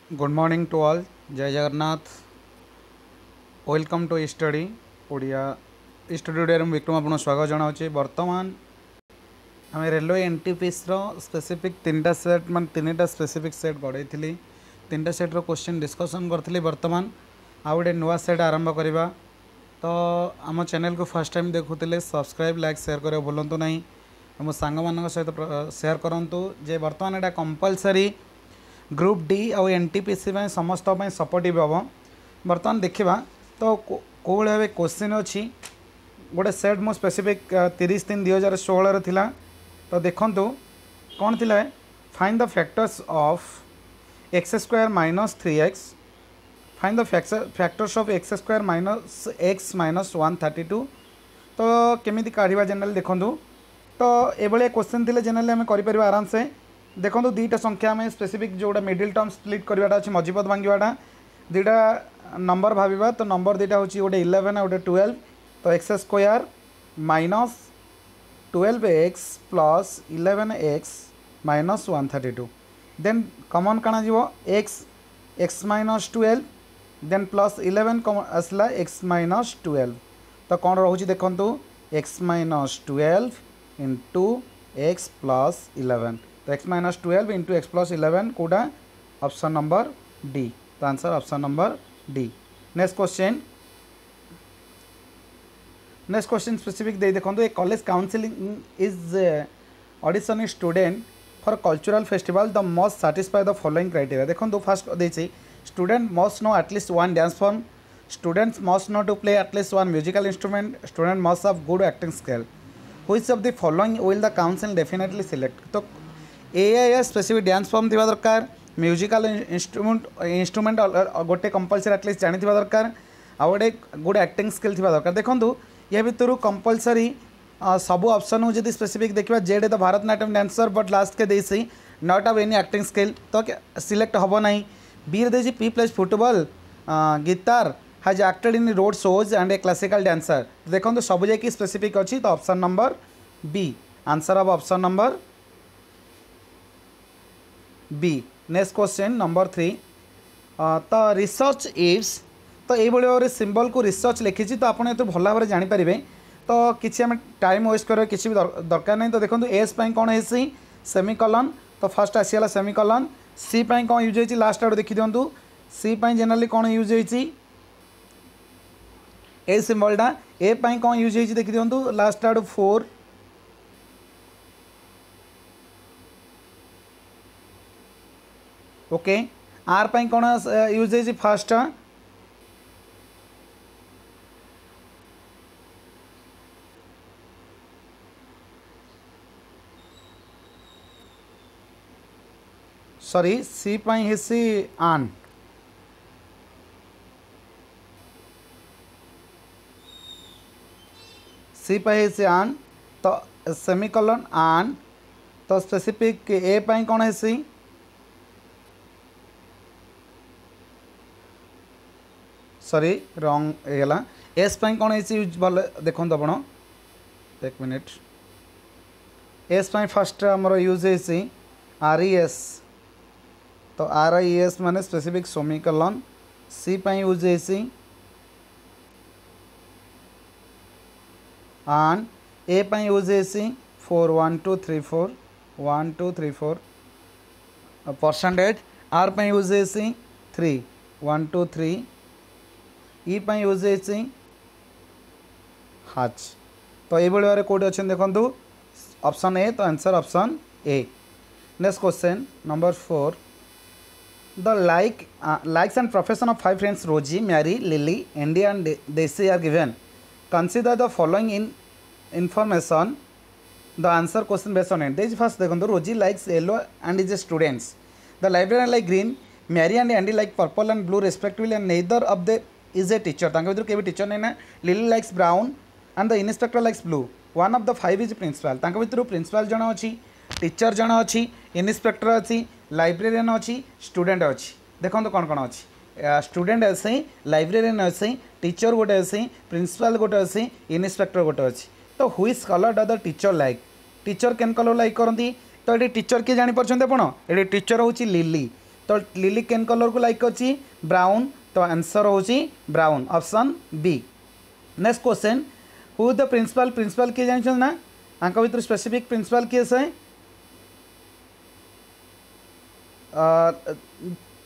Good morning to all. जय Jagannath. Welcome to study Odia. Study Odia Vikram आपको स्वागत जनावि। बर्तमान आम रेलवे एनटीपीसी स्पेसिफिक तीन सेट मान तीन स्पेसिफिक सेट गढ़ई थी। तीन सेट्र क्वेश्चन डिस्कसन करी। बर्तमान आउ गोटे नुआ सेट आरंभ करवा। तो आम चैनल को फर्स्ट टाइम देखुले सब्सक्राइब लाइक शेयर करें भूलु ना। मो सांग मान सहित शेयर करूँ जे बर्तमान यहाँ कंपलसरी ग्रुप डी आउ एनटीपीसी समस्त सपोर्टिव हम। बर्तमान देखा तो कौ भाव क्वेश्चन अच्छी गोटे सेट मो स्पेसिफिक 30/3/2016 थिला। तो देखूँ कौन थी find the factors of x square minus 3x। Find the factors of x square minus x minus 132। तो केमी काढ़ा जनरल देखूँ तो ये क्वेश्चन थी जनरली आम कर आराम से। देखो दुईटा संख्या में स्पेसिफिक जोड़ा मिडिल टर्म स्प्लिट करवाटा अच्छे मझीपद भांगवाटा दुईटा नंबर भाविबा। तो नंबर दुईटा हूँ गोटे 11 और गोटे 12। तो x square minus 12x plus 11x minus 132। Then common काना जीवो x माइनस 12 देन प्लस 11 आसला x माइनस 12। तो कौन रोचे देखु x minus 12 into x plus 11। तो x minus 12 into x plus 11 कौटा ऑप्शन नंबर डी। तो answer option number D. Next question specific दे देखो। A college counselling is auditioning student for cultural festival the must satisfy the following criteria. देखो first देछि student must know at least one dance form, students must know to play at least one musical instrument, student must have good acting skill. Which of the following will the council definitely select. तो a specific dance form थी दरकार, musical instrument गोटे compulsory at least जानी दरकार, आउ गोटे good acting skill थी दरकार। देखो या भितर कंपलसरी सबू ऑप्शन हो जब स्पेसिफिक देखा जेड the Bharatanatyam dancer but last के Daisy not have any acting skill तो सिलेक्ट हम ना। बी रे पी plays football guitar has acted in road shows and a classical dancer. देखो सब जाकि स्पेसिफिक अच्छी। तो option number B answer of option number B. Next question number 3। तो रिसर्च इव्स तो ये भाव सिंबल को रिसर्च लिखी। तो आप भल भाव जानीपारे। तो किसी आम टाइम वेस्ट कर किसी भी दरकार नहीं। तो देखो एस कौन है सेमिकलन। तो फर्स्ट आसीगला सेमिकलन। सी कौन यूज होती लास्ट आड़ देखी दिंतु। सी जनरली कौन यूज होती ए सिंबलटा। ए कौन यूज होती देखी दिंतु लास्ट आड़ 4। ओके आर कौन यूज होती फास्ट सॉरी सी हेसी आन। सी हेसी आन। तो सेमिकलन आन। तो स्पेसिफिक ए कौन हेसी सॉरी रॉन्ग होगा। एस कौन है यूज भले देखो आप एक मिनट। एस फर्स्ट आमर यूज है आर ई एस। तो आर आई एस माने स्पेसिफिक सेमिकलन। सी यूज है आन। ए यूज है 4 1 2 3 4 1 2 3 4 परसेंटेज। आर यूज है 3 1 2 3। ई यूज है हाच। तो ये भाव कौटे अच्छे देखो ऑप्शन ए। तो answer option A. Next question number 4। The likes and profession of 5 friends Rosy Mary Lily Andy and Daisy are given. Consider the following in information the answer question based on it. First देखो Rosy likes yellow and is a students. The librarian like green, Mary and Andy like purple and blue respectively and neither of the is a teacher. भर के teacher नहीं ना। Lily likes brown and the inspector likes blue. One of the 5 is principal. भर principal जन अच्छी, teacher जन अच्छी, inspector अच्छी, लाइब्रेरियन अच्छी, स्टूडेंट अच्छी। देखो कौन कौन अच्छी स्टूडेंट अच्छी, लाइब्रेरियन अच्छी, टीचर गोटे अच्छी, प्रिंसिपल गोटे अच्छी, इन्स्पेक्टर गोटे अच्छी। तो which colour does the teacher like. Teacher केन कलर लाइक करती। तो ये टीचर किए जापर आप ये टीचर हूँ लिली। तो लिली केन कलर को लाइक करछि ब्राउन तो आंसर होछि brown option B. Next question who the principal principal किए जानछन ना आंक भीतर स्पेसिफिक प्रिंसिपल किए से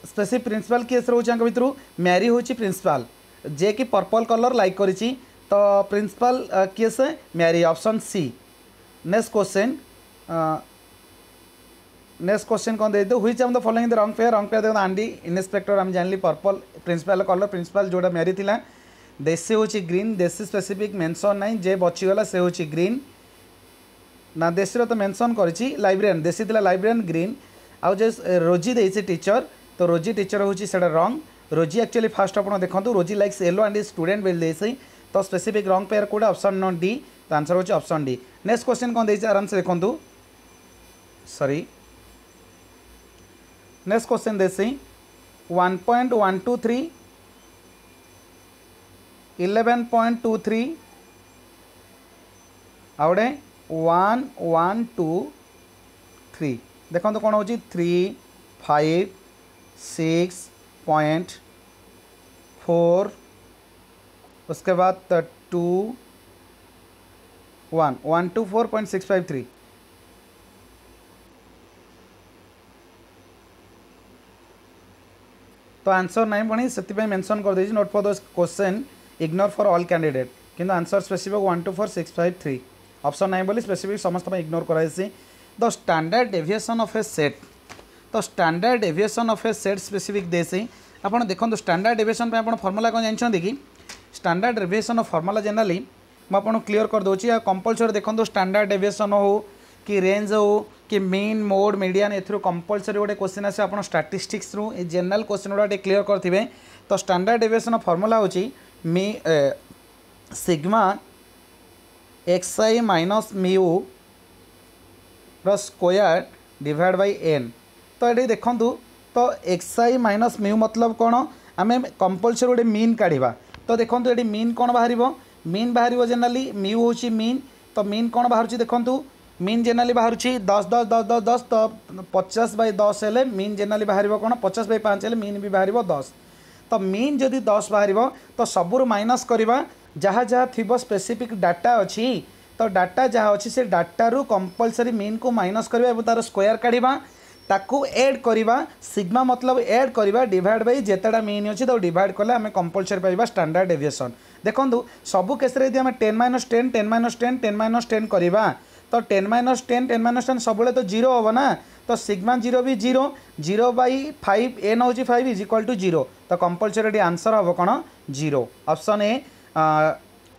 स्पेसिफिक प्रिंसिपल किए रोचे आंक भीतर मैरी होछि प्रिंसिपल जे कि पर्पल कलर लाइक करिछि तो प्रिंसिपल किए से Mary option C. Next question कौन दे दो which of the following the wrong pair देखो आंडी इन्स्पेक्टर हम जानली पर्पल प्रिंसिपल कलर प्रिंसिपल जोड़ा मैरी थिला देसी होची ग्रीन देसी स्पेसिफिक मेंशन नहीं जे बचीगला से होची ग्रीन ना देसी तो मेंशन करिछि लाइब्रेरियन देसी थिला लाइब्रेरियन ग्रीन आउ जे रोजी देछि टीचर तो रोजी टीचर होची सेटा रॉन्ग रोजी एक्चुअली फास्ट आपण देखंतु Rosie likes yellow and student बेल देछि तो specific wrong pair code option no D तो आंसर होची ऑप्शन डी। नेक्स्ट क्वेश्चन कोन देछि आराम से देखंतु सॉरी नेक्स्ट क्वेश्चन देछि 1.123 11.23 आवड़े 1123 देखो तो कौन हो 3 5 6.4 उसके बाद 2 1 124.653 तो आंसर नहीं पड़ी से मेंशन कर दे note for the question ignore for all candidate किंतु आंसर स्पेसिफिक 124653 ऑप्शन नहीं बोली स्पेसिफिक समस्त इग्नोर कराई। The standard deviation of a set तो standard deviation of a set specific देसी आपन देखो स्टैंडर्ड डेविएशन पे आपन फार्मूला कौन जानछन कि standard deviation of formula generally मैं आपन क्लियर कर दोची या कंपलसरी देखो स्टैंडर्ड डेविएशन हो कि रेंज हो कि मीन मोड मीडियन एथरो कंपलसरी गोटे क्वेश्चन आसे आपन स्टैटिस्टिक्स रू ए जनरल क्वेश्चन गुड़ा क्लियर करथिबे तो स्टैंडर्ड डेविएशन ऑफ फार्मूला होची मी सिग्मा xi माइनस म्यू रो स्क्वायर डिवाइड बाय n तो ये देखूँ तो xi माइनस म्यू मतलब कौन आम कंपलसरी गोटे मीन काढ़ा तो देखो ये मीन कौन बाहर मीन बाहर जनरली म्यू हूँ मीन तो मीन कौन बाहर देखूँ मीन जनरली बाहर 10 10 10 10 10 तो 50/10 हेले मीन जनरली बाहर कौन 50/5 हेले मीन भी बाहर 10 तो मीन जदि 10 बाहर तो सबूर माइनस करवा जहाँ जहाँ थी स्पेसिफिक डाटा अच्छी तो डाटा जहाँ अच्छी से डाटारू कंपलसरी मीन को माइनस करवा तार स्क्वायर काढ़ा ताकू ऐड करवा सिग्मा मतलब ऐड करवा डिवाइड बाई जेतेटा मीन अच्छी तो डिवाइड कले आम कंपलसरी पाइबा स्टैंडर्ड डेविएशन देखो सबू केस 10 -10 10 -10 10 -10 करवा तो 10 -10 10 -10 सब तो जीरो हम ना तो सिग्मा जीरो भी जीरो 0/5 n हूँ 5 इज इक्वल टू 0 तो कंपलसरी आंसर हम कौन 0 ऑप्शन ए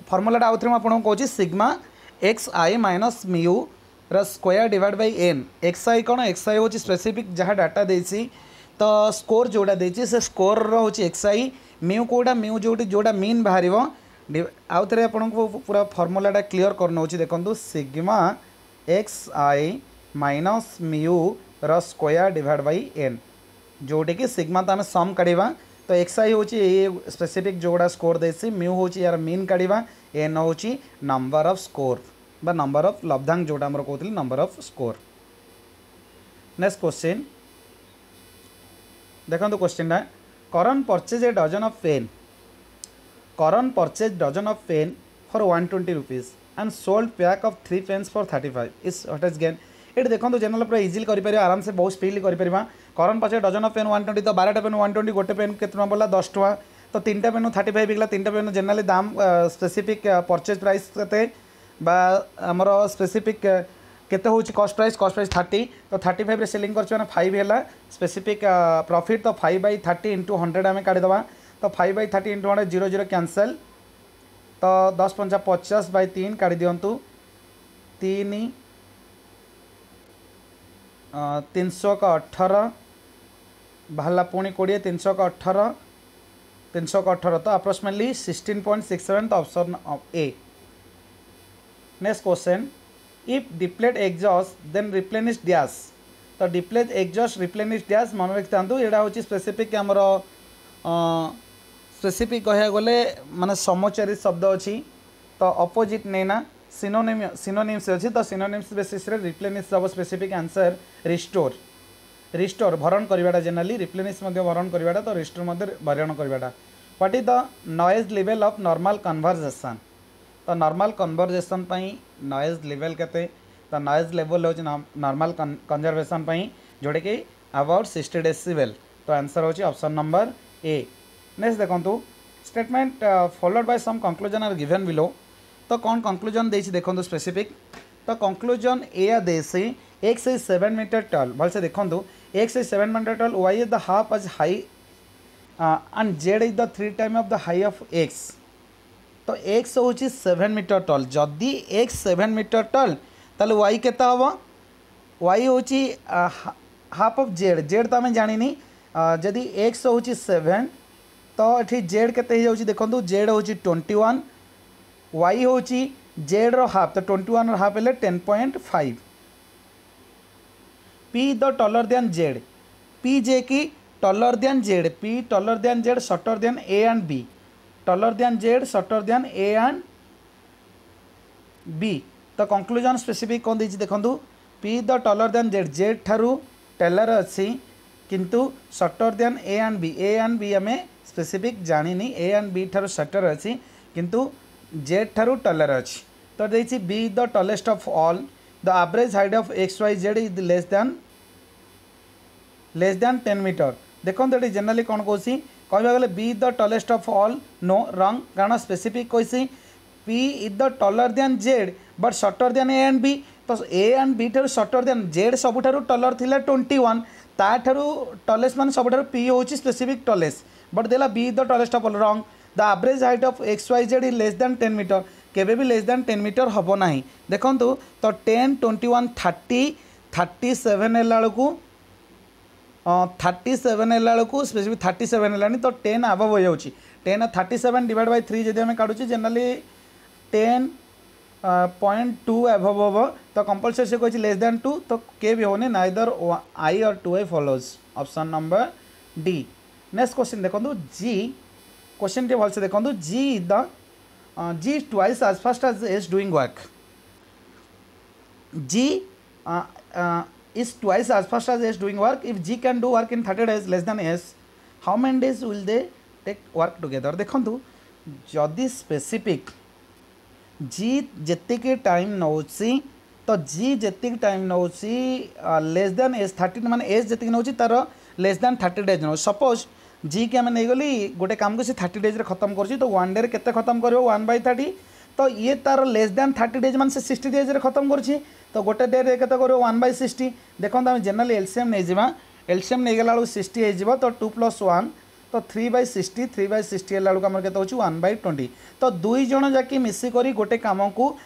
फर्मूलाटा आउ थे मुझे कहूँ sigma xi minus mu square divide by n xi कौन xi हूँ स्पेसिफिक जहाँ डाटा देसी तो स्कोर जोड़ा देसी से स्कोर हूँ xi म्यू कोटा म्यू जोड़ा मीन बाहर आउ थे आपको पूरा फर्मूलाटा क्लियर करना देखो sigma xi minus mu square divide by n Jote कि सिग्मा तो आम सम काढ़ा तो xi हूँ ये स्पेसिफिक जोड़ा स्कोर देसी म्यू हूँ यार मीन काढ़ा n हूँ नंबर ऑफ स्कोर बा नंबर ऑफ लब्धांक जोटा आमर कहते number of score. Next question देखो question Karan purchase a dozen of pen Karan purchase dozen of pen for 120 rupees and sold pack of 3 pens for 35 is what is gain ये देखो general पूरा easily कर आराम से बहुत स्पीडली कर करण परचेज डजन ऑफ पेन 120 तो 12टा पेन 120 गोटे पेन के बोला 10 टका तो 3टा पेन 35 बिकला 3टा पेन जनरली दाम स्पेसिफिक परचेज प्राइस के आमर स्पेसिफिक केते होची कॉस्ट प्राइस 30 तो 35 रे सेलिंग करछ ना 5 हैला स्पेसिफिक प्रॉफिट तो 5/30 इंटू 100 आम काढ़ीदबा तो 5/30 इंटू 100 0 0 कैंसल तो 10 5 50/3 काढ़ी दियंतु 3 318 बाहला पुणी 20 318 318 तो अप्रोक्सीमेटली 16.67 तो option A. Next question if deplete exhaust then replenish dash तो डिप्लेट एग्जॉस्ट रिप्लेनिश डैश मन रखि था यहाँ हूँ स्पेसिफिक आमर स्पेसिफिक कह गले माने समचारी शब्द अच्छी तो अपोजिट नैना सिनोनिम्स अच्छी तो सिनोनिम्स बेसिस रे रिप्लेनिश सब स्पेसिफिक आंसर रिस्टोर रिस्टोर भरण करवाटा जनरली रिप्लेनिश भरण करवाटा तो रिस्टोर भरण करवाटा what is the noise level of normal conversation तो नॉर्मल कन्वर्जेशन नॉइज लेवल केते तो नॉइज लेवल हो नॉर्मल कंजर्वेशन जोड़े कि अबाउट 60 डेसिबल तो आंसर होची ऑप्शन नंबर ए। नेक्स्ट देखंतु statement followed by some conclusion are given below तो कौन कंक्लूजन देछि देखंतु स्पेसिफिक तो कंक्लूजन ए देसी x is 7 मीटर टॉल भलसे देखंतु x is 7 metre tall y is the half as high and z is the 3 time of the high of x तो x होची 7 मीटर टॉल जदि x 7 मीटर टॉल ताले y केता हबो y होची half of z तो आम जानी जदि x होची 7 तो ये z केते हो जाउची देखंतु z होची 21 y होची z रो हाफ तो 21 रो हाफ हेले 10.5 p the taller than z p जे की taller than z p taller than z shorter than a and b taller than z shorter than a and b तो conclusion specific कौन देछि देखंतु p the taller than z ठारू Taylor अच्छी किंतु shorter than a and b आम specific जानी a and b ठारू शॉर्टर अच्छी किंतु z ठारू टेलर अच्छी तो देछि b the tallest of all the average height of X Y Z is less than 10 metre देखो ये जनरली कौन कौन कह गले be the tallest of all नो रंग कारण स्पेसिफिक कही p is the taller than z but shorter than a and b तो a एंड b ठारू शॉर्टर देन z सबुठारू टॉलर थिला 21 ताठारू टॉलेस्ट मान सबुठारू p होची स्पेसिफिक टॉलेस्ट बट देला b the tallest of all रंग the average height of X Y Z is less than 10 metre केबे भी लेस देन 10 मीटर हम ना देखंतु तो 10 21 30 37 हेलाको 37 हेलाको स्पेसिफिक 37 हेलानी तो 10 अबव हो जाउची 10 37 डिवाइड बाय 3 जदि हमें काढुची जनरली 10.2 अबव होबो तो कंपलसरी से कहछि लेस देन 2 तो के भी होने नाइदर आई और 2i follows option number D. Next question देखंतु जी क्वेश्चन टे भलसे देखंतु जी the G is twice as fast as S doing work. G is twice as fast as S doing work. If G can do work in 30 days less than S, how many days will they take work together? देखो जदि specific G जेतिक time नौची तो G जेतिक time नौची less than S 30 माने S जेतिक नौची तार लेस देन 30 डेज नौ सपोज जी के आम नहीं गली गोटे काम को 30 डेज खत्म कर तो 1 डे केते खत्म कर 1/30 तो ये तार लेस देन 30 डेज मान से 60 डेज खत्म कर तो गोटे डे रे केते कर 1/60 देखो आम जनरली एलसीएम नहीं जावा एलसीएम नहीं गला 60 हो तो 2 + 1 तो 3/60 3/60 हेल्ला आम के 1/20 तो दुई जन जाकि मिसिक गोटे कम को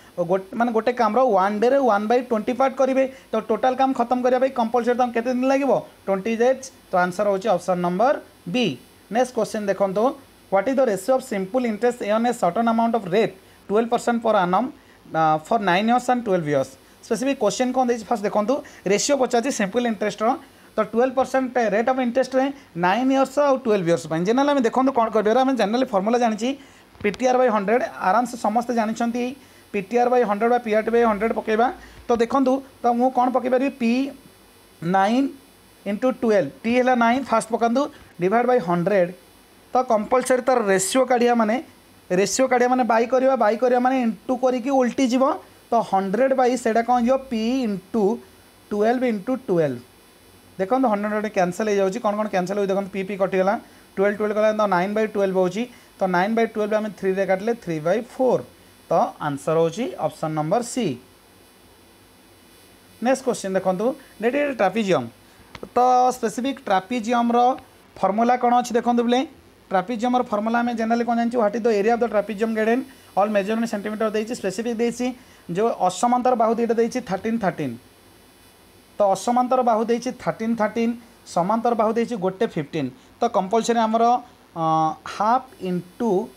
माने गोटे काम 1 डे 1/20 पार्ट करेंगे तो टोटाल काम खत्म करने कंपलसरी तुम केते दिन लगे 20 डेज तो आंसर होची option number B. Next question देखो what is the ratio of simple interest on a certain amount of rate 12% per annum for 9 years and 12 years specific question कौन देछि फर्स्ट देखो रेशियो पचार सिंपल इंटरेस्ट तो 12% rate of interest 9 years और 12 years general आम देखो कौन कर generally formula जानी PTR/100 आराम से समस्त जानते PTR/100 PRT/100 पकेबा तो देखो तो मुझे कौन पकई पारि P9 × 12 टी है 9 फास्ट पकातु डिवाइड बाय 100 तो कंपलसरी तार रेशियो काढ़िया माने बाई करिया माने इंटू करिकी उल्टी जीव तो 100 बाई सेटा कौन जो P × 12 देखो 100 कैंसल हो जाऊँगी कौन कौन कैंसल हो देखो पी कटिगला 12 गला तो 9/12 होची तो 9/12 आम 3 रे काटिले 3/4 तो आंसर होची option number C. Next question देखो डेट ट्रापिजियम तो स्पेसिफिक ट्रापिजियम फॉर्मूला कौन अच्छी देखो बोले ट्रापिजियम फॉर्मूला में जनरली कौन जानी what is the area of the trapezium given all measurement centimetre देछि स्पेसिफिक देछि जो असमांतर बाहु दुईटा देछि 13 तो असमांतर बाहु देछि 13 समांतर बाहु देछि गोटे 15 तो कंपलसरी आमर हाफ इंटू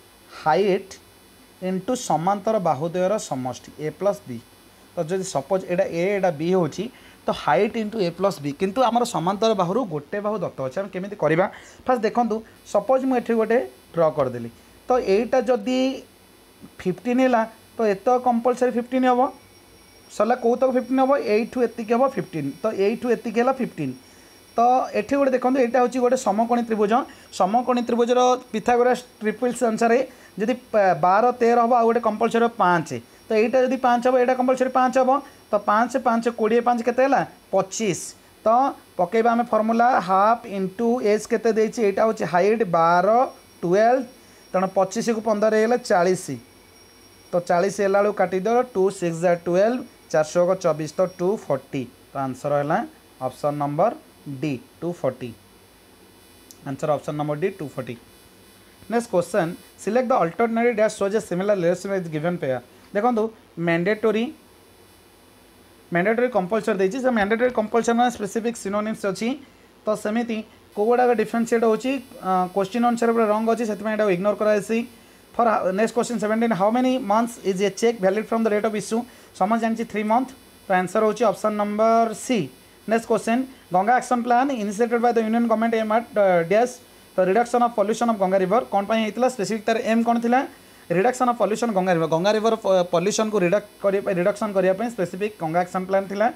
हाइट इंटू समांतर बाहुद्वयर समष्टि ए प्लस बी तो जब सपोज एटा ए एटा बी होची तो हाइट इंटू ए प्लस बी किंतु आमर समांतर बाहु गोटे बाहु दत्त अच्छे आम केमी करवा फास्ट देखो सपोज मुझे गोटे ड्र करदेली तो यहीटा जदि 15 है तो एत कंपलसरी 15 हम सरला कौ तक 15 हम एठू एतिक हम 15 तो एठू एतिक है 15 तो तो एठी गोटे देखो यहाँ हूँ गोटे समकोणी त्रिभुज समकोणी त्रिभुजर पिथागोरस ट्रिपल्स अनुसार जदि 12 13 हम आ गए कंपलसरी 5 तो यहाँ जब 5 हम यहाँ कंपलसरी 5 हम तो 5 5 20 5 के 25 तो पकेबा आम फर्मूला हाफ इंटू एज के यहाँ हूँ हाइट 12 12 तेणु 25 को 15 होगा 40 तो 40 है काटिद 2 6 12 400 को 24 तो 240 तो आंसर है option number D 240 answer option number D 240 next question select the alternative dash shows a similar relation with given pair देखो मैंडेटरी कंपलसरी देती से मैंडेटरी कंपलसरी स्पेसिफिक सिनोनिम्स अच्छी तो सेमती को गुड़ाक डिफरेंशिएट होची क्वेश्चन अनुसार रंग अच्छी से इग्नोर करासी for next question 17 how many months is a cheque valid from the rate of issue समझ जानी 3 मंथ तो आंसर होची option number C next question Ganga action plan initiated by the union government aim at dash तो reduction of pollution of Ganga river कौन पाई होता specific तार aim कौन थी reduction of pollution Ganga river pollution को रिडक्शन करने स्पेसिफिक गंगा एक्शन प्लान थिला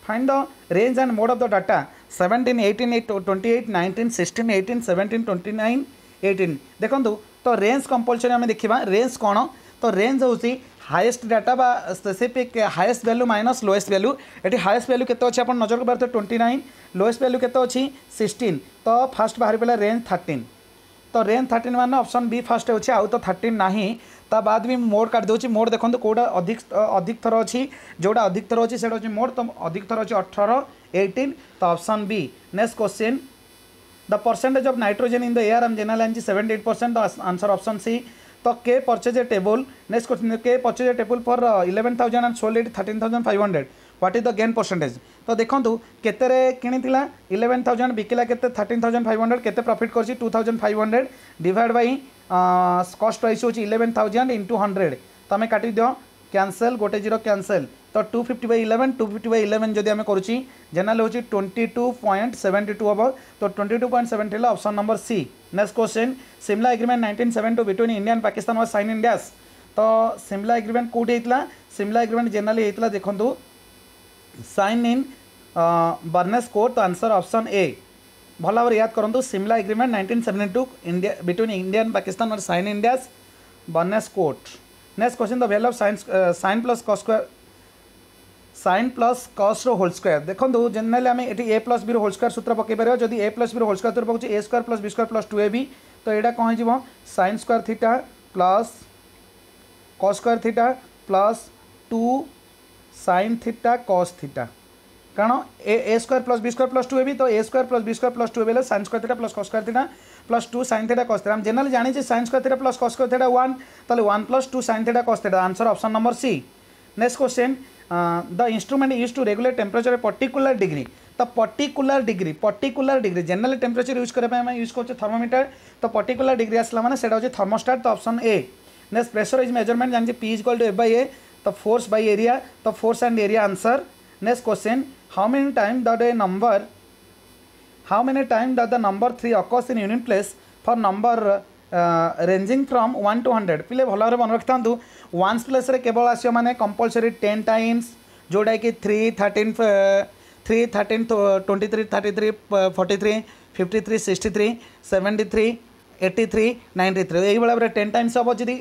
find the range and mode of the data 17 18 28 19 16 18 17 29 18 देखो तो रेंज कंपलसरी आम देखा रेंज कौन तो रेंज हूँ हाएस्ट डाटा बा specific highest value minus lowest value ये हाएस्ट वैल्यू केते अच्छे आप नजर कर 29 लोएस्ट वैल्यू केते अच्छी 16 तो फास्ट बाहर पड़ा रेंज 13 तो रेंज 13 मान ऑप्शन बी फास्ट होची आउ तो 13 नाही ता बाद भी मोड काट दूची मोड देखो कौटा अधिक थर अच्छी जोड़ा अधिक थर अच्छी से मोड तो अधिक थर अच्छी 18 18 तो option B next question the percentage of nitrogen in the air एम जनरल 78% तो आंसर ऑप्शन सी तो K purchase a table next question K purchase a table for 11,000 and sold it 13,500 what is the gain percentage तो देखो केते किनी 11,000 Bikila केते 13,500 केते profit करछि 2,500 डिवाइड बाय कॉस्ट प्राइस होछि 11,000 इंटू 100 तो आम काटि दियो कैंसल गोटे जीरो कैंसल तो 250/11 जदि आम करुँची जनरल हूँ 22.72 हम तो 22.70 option number C next question Simla agreement 1972 between India and Pakistan was sign in dash तो सिमला एग्रीमेंट कौटी होता सिमला एग्रीमेंट जनरली होता देखो साइन इन बर्नेस कोर्ट तो आंसर ऑप्शन ए भल भाव याद करूँ Simla agreement 1972 India between India and Pakistan was sign in dash Barnes Court next question the value of sine plus cos square sine plus cos रो whole square देखो generally आम ये A plus B whole square सूत्र पकई पार जदि A plus B whole square सूत्र पकाउछ A square plus B square plus 2ab तो यहाँ कौन हो sine square theta plus cos square theta plus 2 sine theta cos theta कारण A square plus B square plus 2ab तो A square plus B square plus 2ab sine square theta plus cos square theta plus 2 sine theta cos theta हम generally जानी sine square theta plus cos square theta 1 तो 1 plus 2 sine theta cos theta answer option number C next question the instrument use to regulate temperature particular degree तो particular degree generally temperature use करने use कर thermometer तो particular degree आसला माने सेटा होची thermostat तो option A next pressure is measurement जान P is equal to F by A तो फोर्स बाई एरिया तो force and area answer next question how many time the number 3 occurs in unit place for number ranging from 1 to 100 पिले भल भाव मन रखि था ones place केवल आसो माने कंपलसरी 10 टाइम्स जोटा कि 3 13 23 33 43 53 63 73 83 93 यही भाव में 10 टाइम्स हम जी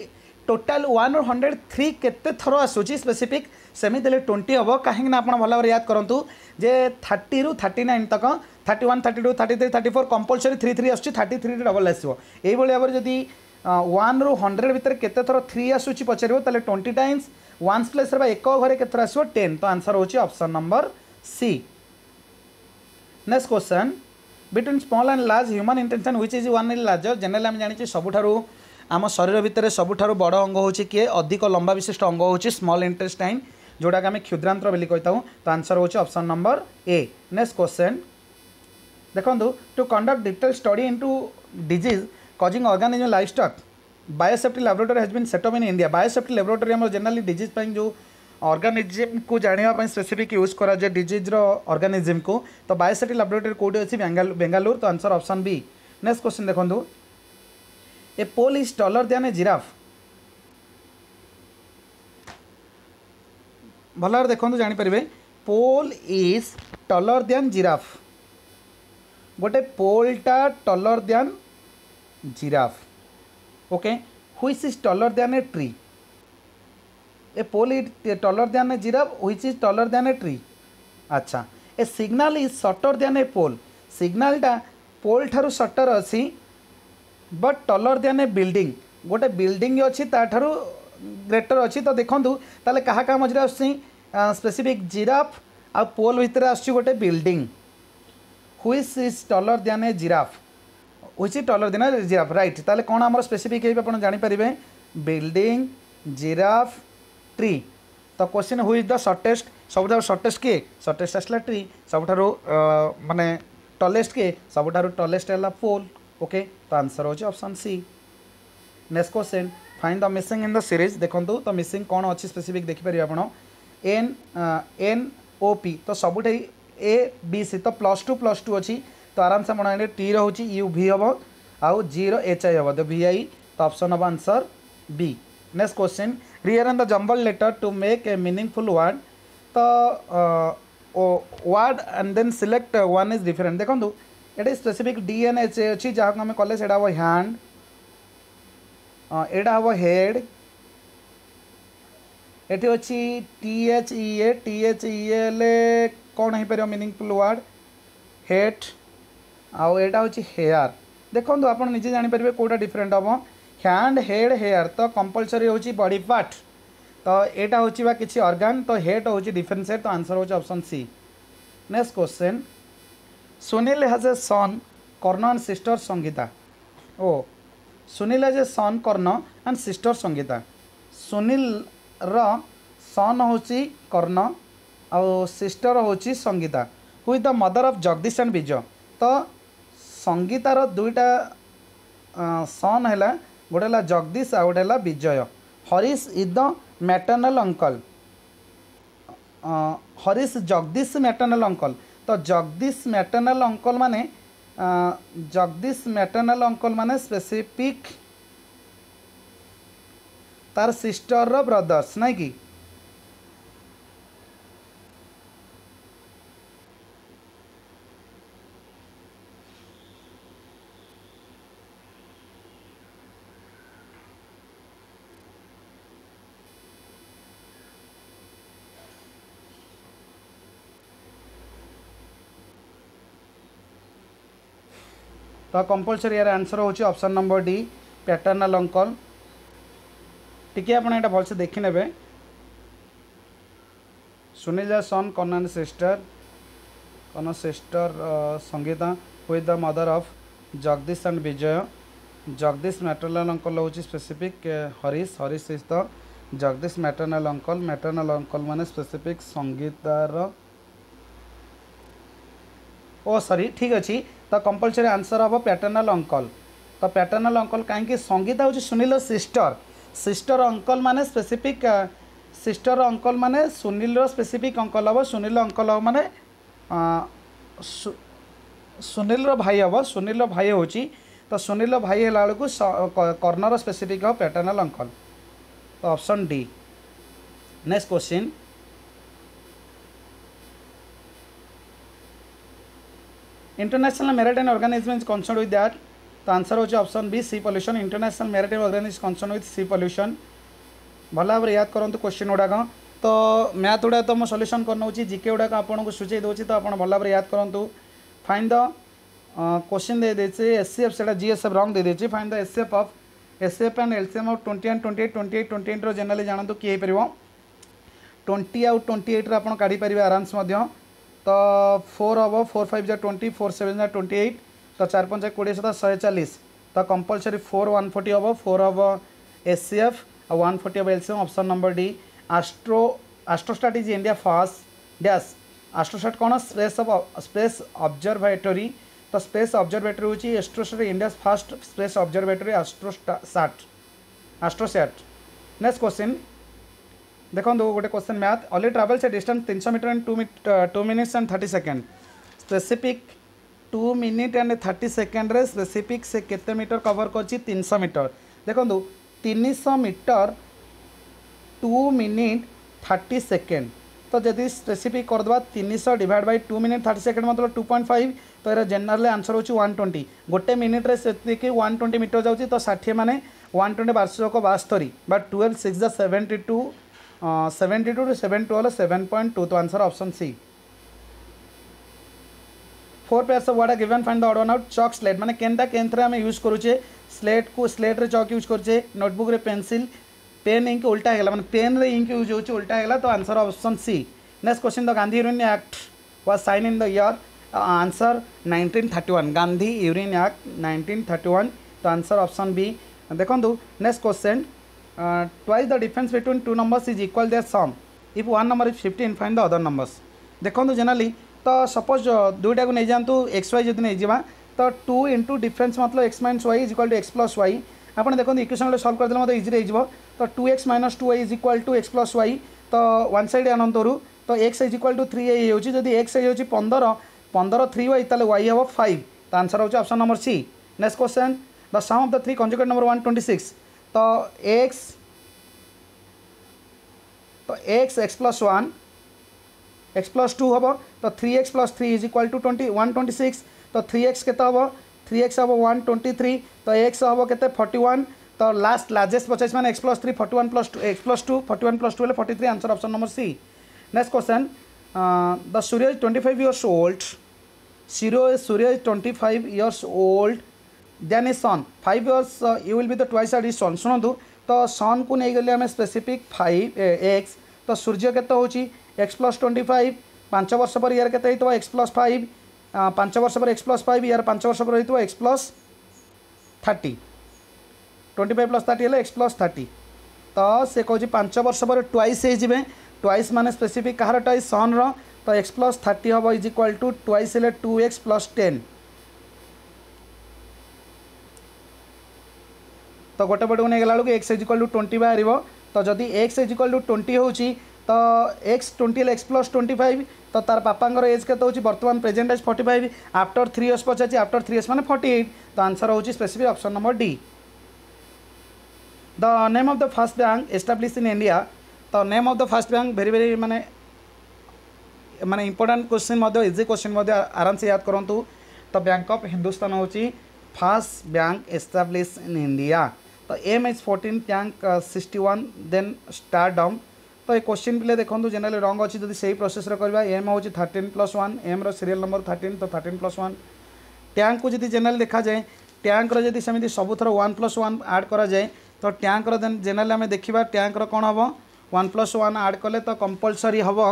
टोटाल 1 और 103 केते थर आसूची स्पेसिफिक सेमिति 20 हम कहीं आप भल भाव याद करूँ जे 30 रू 39 तक 31 32 33 34 कंपलसरी 33 आसूँ 33 डबल आसो यही भाव में जदि 1 रू 100 भितर केते थर 3 आसूची पचार ताले 20 टाइम्स वन्स प्लेस एक घरे केते आसो 10 तो आंसर होची option number C next question between small and large human intention which is one is larger generally आम जानी सबुठारु आम शरीर भितर सबुठारु बड़ अंग होची किए अधिक लंबा विशिष्ट अंग होची स्मॉल इंटेस्टाइन जोड़ा कि आम क्षुद्रांत्र बोली कही तो आंसर होची option number A next question देखो to conduct detail study into disease causing organism livestock biosafety laboratory has been set up in India biosafety laboratory हम जनरली डिजीज जो ऑर्गेनिज्म को जाना स्पेसिफिक यूज करा जाए डिजीज ऑर्गेनिज्म को तो बायोसेफ्टी लैबोरेटरी कौटी अच्छी बेंगालुरु तो answer option B next question देखो a pole is taller than a giraffe भल देखो जापर pole is taller than giraffe गोटे पोलटा taller than giraffe okay which is taller than a tree a pole is taller than a giraffe which is taller than a tree अच्छा a signal is shorter than a pole सिग्नलटा pole ठारू shorter अच्छी but taller than a building गोटे building अच्छी ताठारू greater अच्छी तो देखूँ ताले क्या क्या मझे आसी स्पेसिफिक जिराफ आ पोल भितर आसुची गोटे building which is taller than a giraffe which is taller than a giraffe right ताले कौन आमर स्पेसिफिक आप जानीपारे बिल्डिंग जिराफ ट्री तो question who is the shortest सबुठार शॉर्टेस्ट किए शॉर्टेस्ट आसला ट्री सबुठार माने टलेस्ट किए सबुठार टलेस्ट है पोल ओके तो आंसर हो option C next question find the missing in the series देखो तो मिसिंग कौन अच्छी स्पेसिफिक देखिपारे आप एन एन ओ पी तो सबुठ ए बी सी तो +2 अच्छी तो आराम से मन टी रोचे यू भी हम आउ जी एच आई हम तो भी आई तो option of answer B next question rearrange the jumbled letter to make a meaningful word तो word and then select one is different देखो ये स्पेसिफिक डी एन एच अच्छी जहाँ को आम कले से हम हैंड एटा हम हेड ये अच्छी टी एच ई ए कौन हो पार मीनिंगफुल वर्ड हेड आउ एटा हूँ हेयर देखो आप निजे जानीपर कौटा डिफरेंट हम हैंड हेड हेयर तो कंपलसरी होची बॉडी पार्ट तो एटा होची बा किसी ऑर्गन तो हेड होची डिफरेंशिएट तो आंसर होची option C next question Sunil has a son Karna and sister Sangeeta ओ Sunil has a son Karna and sister Sangeeta Sunil रो सन होची कर्ण और सिस्टर होची Sangeeta who is the mother of Jagdish and Vijay तो संगीतार दुईटा सन है गोटे है जगदीश आ गोटे है Vijay Harish is the maternal uncle Harish Jagdish maternal uncle तो जगदीश मैटरनल अंकल माने स्पेसिफिक तार सिस्टर रो ब्रदर्स नहीं कि तो कंपलसरी यार आंसर होची option number D paternal uncle टिके आप भलसे देखी ने Sunil son Karna sister Sangeeta who the mother of Jagdish and Vijay Jagdish maternal uncle हूँ specific Harish is the Jagdish maternal uncle माने स्पेसिफिक संगीतार ओ सॉरी ठीक अच्छी तो कंपलसरी आंसर हम पैटर्नल अंकल तो पैटर्नल अंकल कहीं संगीता हूँ सुनील सिस्टर अंकल माने स्पेसिफिक सिस्टर अंकल माने सुनील स्पेसिफिक अंकल हम सुनील अंकल हम माने सुनील भाई हम सुनील भाई हूँ तो सुनील भाई है बेलू कर्णर स्पेसिफिक हम पैटर्नल अंकल तो option D next question international maritime organisation is concern with that तो आंसर होची option B sea pollution international maritime organisation concern with sea pollution भल भाव याद करूँ क्वेश्चन गुड़ाक तो मैथ गुड़ा तो मुझे सल्यूशन कर जीके गुड़ाक आपको सूचे दूसरी तो आप भल भाव याद करूँ फाइंड द क्वेश्चन दे देचे एससीएफ से जीएसएफ रंग दे देचे find the SCF of SCF and LCM of 20 and 28 रो जनरली जानतु किए पार 20 आउ 28 आप काढ़ी पारे आरामस तो 4 हम 4 5 जा 20 4 7 जा 28 तो 4 5 20 सदा 140 तो कंपलसरी 4 140 हम 4 हम एससीएफ और 140 हम LCM option number D Astrosat is India first dash Astrosat कौन स्पेस ऑब्जर्वेटरी तो स्पेस ऑब्जर्वेटरी हूँ Astrosat India first space observatory Astrosat next question देखो गोटे क्वेश्चन मैथ ओनली ट्रैवल से distance 300 metre and 2 minutes and 30 second specific 2 minute and 30 second रे specific से केते metre cover कर 300 मीटर देखो 300 मीटर 2 मिनिट 30 सेकेंड तो जदि स्पेसिफिक करदे 300 डिवाइड बाय 2 मिनिट 30 सेकेंड मतलब 2.5 तो यार जनरल आंसर हो 120 गोटे मिनिट रे से 120 मीटर जाऊँगी तो 60 माने 120 बार्षक 72 बट 12 6 72 72 टू 712 7.2 तो answer option C 4 pairs of word are given find the odd one out chalk slate माने केनटा केंथरे हम यूज करूचे स्लेट को स्लेट रे चॉक यूज करूचे नोटबुक रे पेंसिल पेन इंक उल्टा है माने पेन रे इंक यूज होची उल्टा है तो answer option C next question the Gandhi Irwin pact was sign in the year answer 1931 Gandhi Irwin pact 1931 तो आंसर ऑप्शन बी देखो next question twice the difference between two numbers is equal their sum if one number is 15 find the other numbers देखो generally तो suppose दुईटा को नहीं जातु x Y जब नहीं जावा तो 2 इंटू डिफरेंस मतलब X minus Y is equal to X plus Y आप देखो इक्वेशन सॉल्व करदे मतलब इजी हो तो 2x minus 2y is equal to X plus Y तो वन साइड आनंतरू तो x is equal to 3a हो जदि x हो 15 15 3y ताले y हम 5 तो आंसर हो option number C next question the sum of the three conjugate number 126 तो x प्लस 1 x प्लस 2 हम तो 3x plus 3 is equal to 126 तो 3x के हम 3x हम 123 तो x हम के 41 तो लास्ट लार्जेस्ट पचास माने x plus 3 41 plus 2 x plus 2 41 plus 2 43 answer option number C next question the Surya is 25 years old Surya is 25 years old then is son 5 years you will be the twice is son शुणु तो सन को नहीं गले आम specific 5 x तो सूर्य के होची x plus 25 5 वर्ष पर यार के x प्लस 5 5 वर्ष पर x प्लस 5 यार 5 वर्ष पर हो x प्लस 30 25 प्लस 30 है x प्लस 30 तो से कौन 5 वर्ष पर ट्वाइस हो ट्वाइस माने स्पेसिफिक कहार ट्वाइस सन रो तो x प्लस 30 हम is equal to twice 2x plus 10 तो गोटे पटे को नहीं गला x इज इक्वल टू 20 बाहर तो जदि x इज इक्वल टू 20 होची तो x 20 x प्लस 25 तो तार पापांगर एज के होची वर्तमान प्रेजेंट एज 45 आफ्टर 3 इयर्स पचाची आफ्टर 3 इयर्स माने 48 तो आंसर होची specific option number D the name of the first bank establish in India तो name of the first bank very very माने माने इंपोर्टेंट क्वेश्चन इजी क्वेश्चन आराम से याद करूँ तो बैंक ऑफ हिंदुस्तान होची first bank establish in India तो M is 14 bank 61 then star down तो ये क्वेश्चन पे देखो जनरली रंग अच्छी जब से प्रोसेस करवा एम हूँ 13 प्लस 1 एम रो सीरियल नंबर 13 तो 13 प्लस 1 टैंक को जब जनरली देखा जाए टैंक जब सेमती सबुथर 1 प्लस 1 आड करा जाए तो टैंक जनरली आम देखा टैंक कौन हम 1 प्लस 1 आड कले तो कंपलसरी हम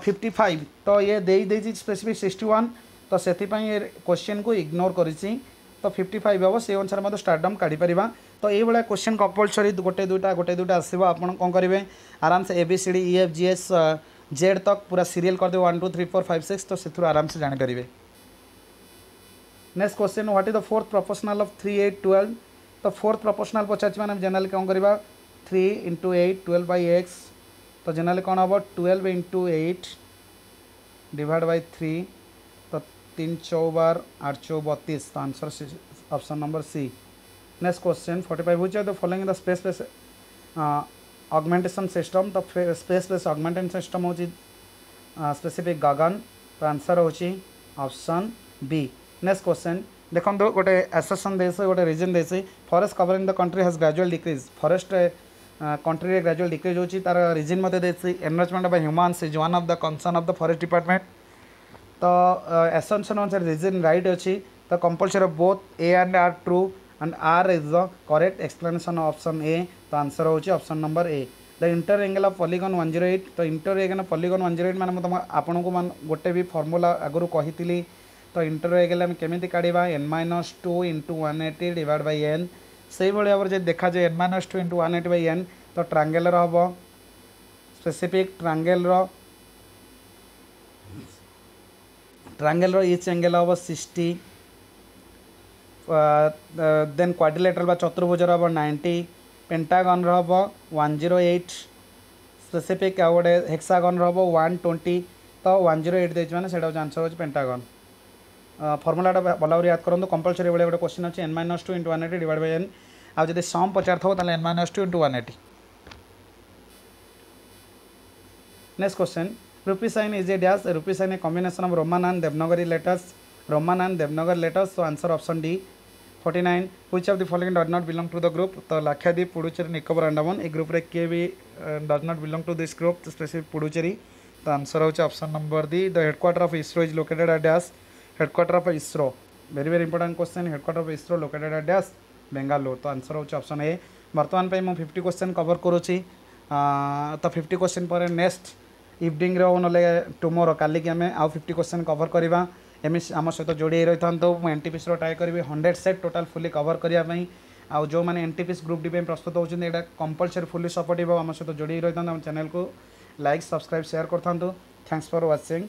55 तो ये दे स्पेसिफिक 61 तो से क्वेश्चन को इग्नोर करी तो 55 हम से अनुसार मतलब स्टारडम काढ़ी पार तो ये क्वेश्चन कंपलसरी गोटे दुटा आसो आप कौन करेंगे आराम से ABCD EFGH Z तक पूरा सीरियल करदे 1 2 3 4 5 6 तो से आराम से जानीपर next question what is the fourth proportional of 3 8 12 तो फोर्थ प्रोपोर्शनल पचार मैंने जनरली कौन करवा 3 इंटू 8 12 बाई एक्स तो जनरली कौन हम 12 इंटू 8 डिवाइड बाई 3 तो 3 चौबार 8 चौ 32 तो answer option number C next question 45 which are the following in the space base augmentation system तो स्पेस बेस ऑगमेंटेशन सिस्टम हो स्पेसिफिक गगन तो आंसर हो ऑप्शन बी नेक्स्ट क्वेश्चन देखो गोटे एसेसन दे गोटे रीजन दे forest covering the country has gradual decrease forest country gradual decrease होची तार रीजन मते देसी enrichment by humans is one of the concern of the forest department तो एसेंशन अनुसार रीजन राइट अच्छी तो compulsory both A and R true and R is the correct explanation of option A तो answer होची option number A the inter angle of polygon 108 तो inter angle of polygon 108 माने तुम आपन को मान गोटे भी फॉर्मूला आगु कही तो इंटर एंगल हम केमिति काढिबा n-2 into 180 divide by n से भाई भाव जो देखा जाए n-2 into 180 by n तो ट्रायंगल हम स्पेसिफिक ट्रायंगल इच एंगल हम 60 देन क्वाड्रिलेटरल चतुर्भुजर हम 90 पेंटागन हम 108 स्पेसिफिक गोटे हेक्सागन हम 120 तो 108 देछ माने सेटा आंसर हो पेंटागन फॉर्मूलाटा भल भाव याद करूँ कंपलसरी भाई गोटे क्वेश्चन अच्छे n-2 into 180 divide by n आज जब सम पचार थो n-2 into 180 next question Rupee sign is a dash. Rupee sign a combination of Roman and Devanagari letters. Roman and Devanagari letters. So answer option D. 49. Which of the following does not belong to the group? तो Lakshadweep, Puducherry, Nicobar, Andaman. A group रे के भी does not belong to this group. Specific Puducherry. The answer होचे option number D. The headquarter of ISRO is located at dash. Headquarter of ISRO. Very important question. Headquarter of ISRO located at dash. Bangalore. तो answer होचे option A. वर्तमान पे मैं 50 question cover करूँची. तो 50 question पर next evening रो नले tomorrow काली कि आमे आउ 50 क्वेश्चन कवर करबा एम सहित जोड़ी रही था मुझे एनटीपीसी ट्राए करी 100 सेट टोटाल फुली कवर करने आउ जो मैंने एनटीपीसी ग्रुप डी प्रस्तुत होती है कंपलसरी फुली सपोर्ट आम सहित जोड़ी रही था चैनल को लाइक सब्सक्राइब शेयर कर था। Thanks for watching.